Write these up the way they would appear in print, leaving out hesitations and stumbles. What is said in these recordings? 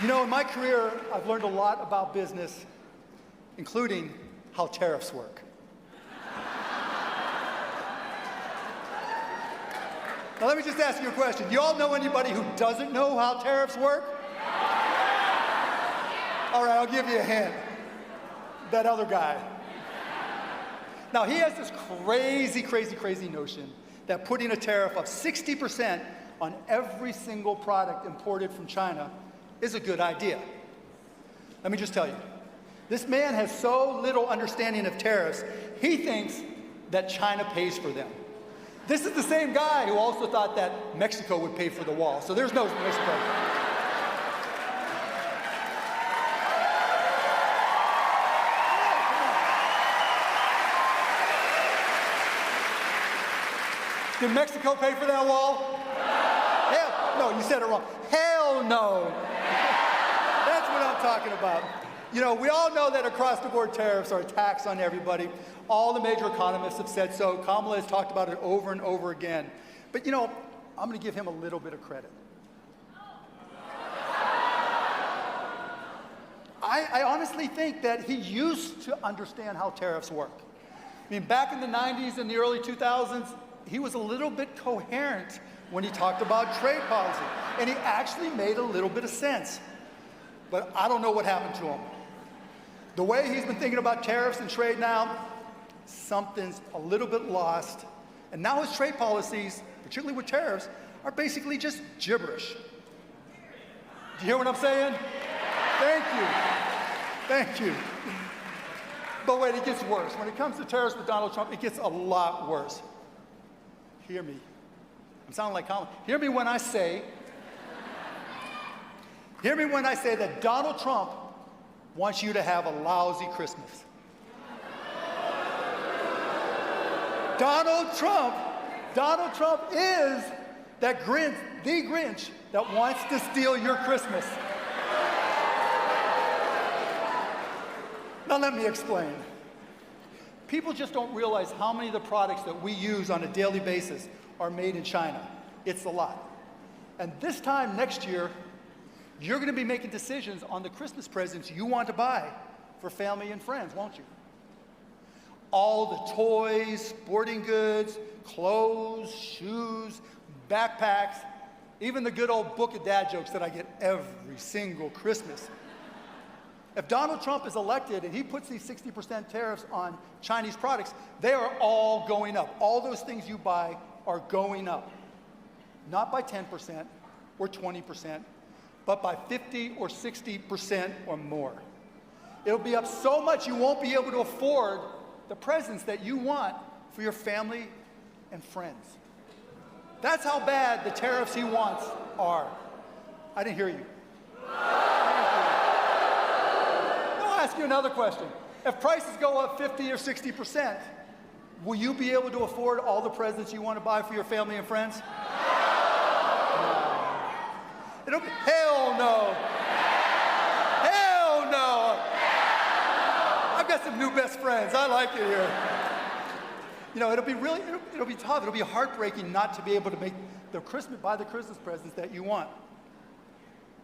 You know, in my career, I've learned a lot about business, including how tariffs work. Now let me just ask you a question. Do you all know anybody who doesn't know how tariffs work? All right, I'll give you a hint. That other guy. Now he has this crazy notion that putting a tariff of 60% on every single product imported from China is a good idea. Let me just tell you, this man has so little understanding of tariffs, he thinks that China pays for them. This is the same guy who also thought that Mexico would pay for the wall, so there's no Mexico. Did Mexico pay for that wall? Hell, no, you said it wrong. Hell no. That's what I'm talking about. You know, we all know that across-the-board tariffs are a tax on everybody. All the major economists have said so. Kamala has talked about it over and over again. But you know, I'm going to give him a little bit of credit. I honestly think that he used to understand how tariffs work. I mean, back in the 90s and the early 2000s, he was a little bit coherent when he talked about trade policy. And he actually made a little bit of sense. But I don't know what happened to him. The way he's been thinking about tariffs and trade now, something's a little bit lost. And now his trade policies, particularly with tariffs, are basically just gibberish. Do you hear what I'm saying? Thank you. Thank you. But wait, it gets worse. When it comes to tariffs with Donald Trump, it gets a lot worse. Hear me. I'm sounding like Colin. Hear me when I say that Donald Trump wants you to have a lousy Christmas. Donald Trump is that Grinch, the Grinch that wants to steal your Christmas. Now let me explain. People just don't realize how many of the products that we use on a daily basis are made in China. It's a lot. And this time next year, you're going to be making decisions on the Christmas presents you want to buy for family and friends, won't you? All the toys, sporting goods, clothes, shoes, backpacks, even the good old book of dad jokes that I get every single Christmas. If Donald Trump is elected and he puts these 60% tariffs on Chinese products, they are all going up. All those things you buy are going up. Not by 10% or 20%, but by 50 or 60% or more. It'll be up so much you won't be able to afford the presents that you want for your family and friends. That's how bad the tariffs he wants are. I didn't hear you. I'll ask you another question. If prices go up 50 or 60%, will you be able to afford all the presents you want to buy for your family and friends? No. Hell no. Hell no. I've got some new best friends. I like it here. You know, it'll be tough. It'll be heartbreaking not to be able to buy the Christmas presents that you want.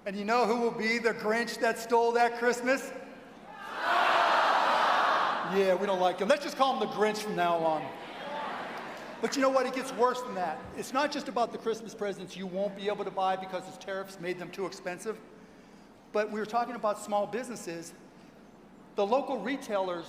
And you know who will be the Grinch that stole that Christmas? Yeah, we don't like him. Let's just call him the Grinch from now on. But you know what? It gets worse than that. It's not just about the Christmas presents you won't be able to buy because his tariffs made them too expensive. But we were talking about small businesses. The local retailers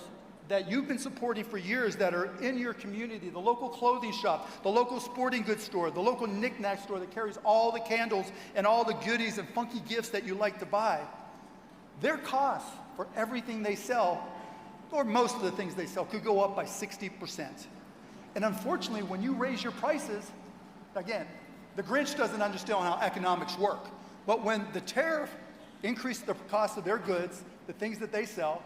that you've been supporting for years that are in your community, the local clothing shop, the local sporting goods store, the local knick-knack store that carries all the candles and all the goodies and funky gifts that you like to buy, their costs for everything they sell, or most of the things they sell, could go up by 60%. And unfortunately, when you raise your prices, again, the Grinch doesn't understand how economics work. But when the tariff increases the cost of their goods, the things that they sell,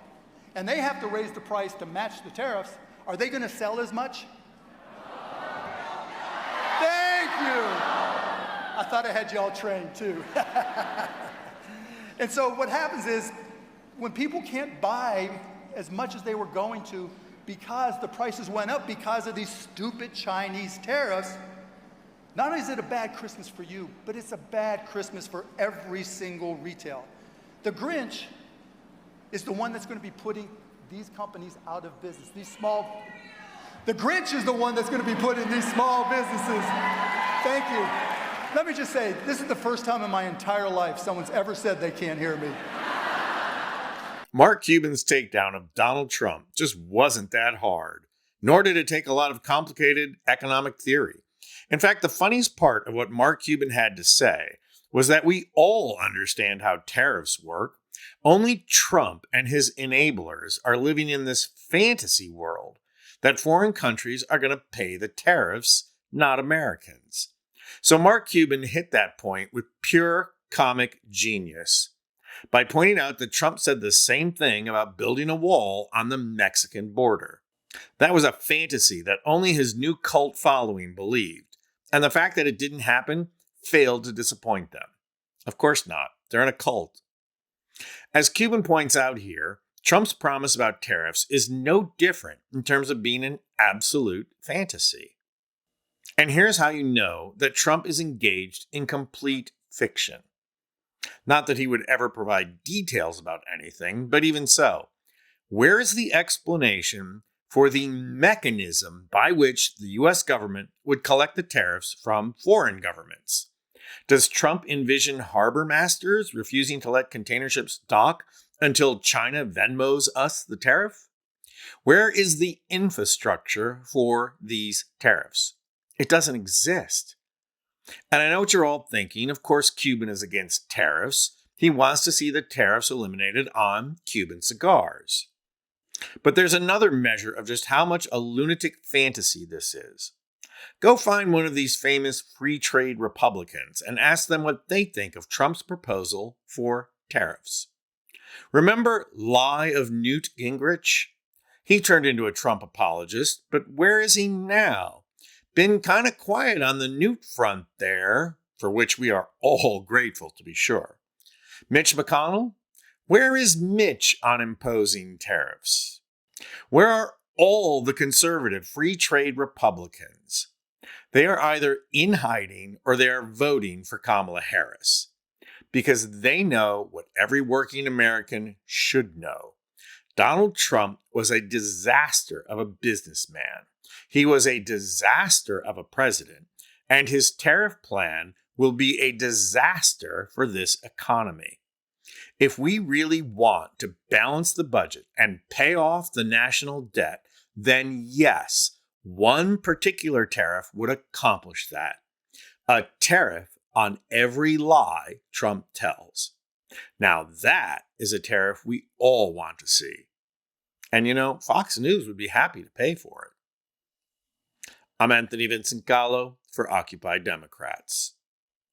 and they have to raise the price to match the tariffs, are they going to sell as much? Thank you. I thought I had you all trained too. And so what happens is, when people can't buy as much as they were going to because the prices went up because of these stupid Chinese tariffs, not only is it a bad Christmas for you, but it's a bad Christmas for every single retail. The Grinch is the one that's going to be putting these companies out of business. The Grinch is the one that's going to be putting these small businesses. Thank you. Let me just say, this is the first time in my entire life someone's ever said they can't hear me. Mark Cuban's takedown of Donald Trump just wasn't that hard, nor did it take a lot of complicated economic theory. In fact, the funniest part of what Mark Cuban had to say was that we all understand how tariffs work. Only Trump and his enablers are living in this fantasy world that foreign countries are going to pay the tariffs, not Americans. So Mark Cuban hit that point with pure comic genius by pointing out that Trump said the same thing about building a wall on the Mexican border. That was a fantasy that only his new cult following believed, and the fact that it didn't happen failed to disappoint them. Of course not. They're in a cult. As Cuban points out here, Trump's promise about tariffs is no different in terms of being an absolute fantasy. And here's how you know that Trump is engaged in complete fiction. Not that he would ever provide details about anything, but even so, where is the explanation for the mechanism by which the U.S. government would collect the tariffs from foreign governments? Does Trump envision harbor masters refusing to let container ships dock until China Venmos us the tariff? Where is the infrastructure for these tariffs? It doesn't exist. And I know what you're all thinking. Of course, Cuban is against tariffs. He wants to see the tariffs eliminated on Cuban cigars. But there's another measure of just how much a lunatic fantasy this is. Go find one of these famous free trade Republicans and ask them what they think of Trump's proposal for tariffs. Remember Lie of Newt Gingrich? He turned into a Trump apologist, but where is he now? Been kind of quiet on the Newt front there, for which we are all grateful to be sure. Mitch McConnell? Where is Mitch on imposing tariffs? Where are all the conservative free trade Republicans? They are either in hiding or they are voting for Kamala Harris because they know what every working American should know. Donald Trump was a disaster of a businessman. He was a disaster of a president, and his tariff plan will be a disaster for this economy. If we really want to balance the budget and pay off the national debt, then yes, one particular tariff would accomplish that. A tariff on every lie Trump tells. Now that is a tariff we all want to see. And you know, Fox News would be happy to pay for it. I'm Anthony Vincent Gallo for Occupy Democrats.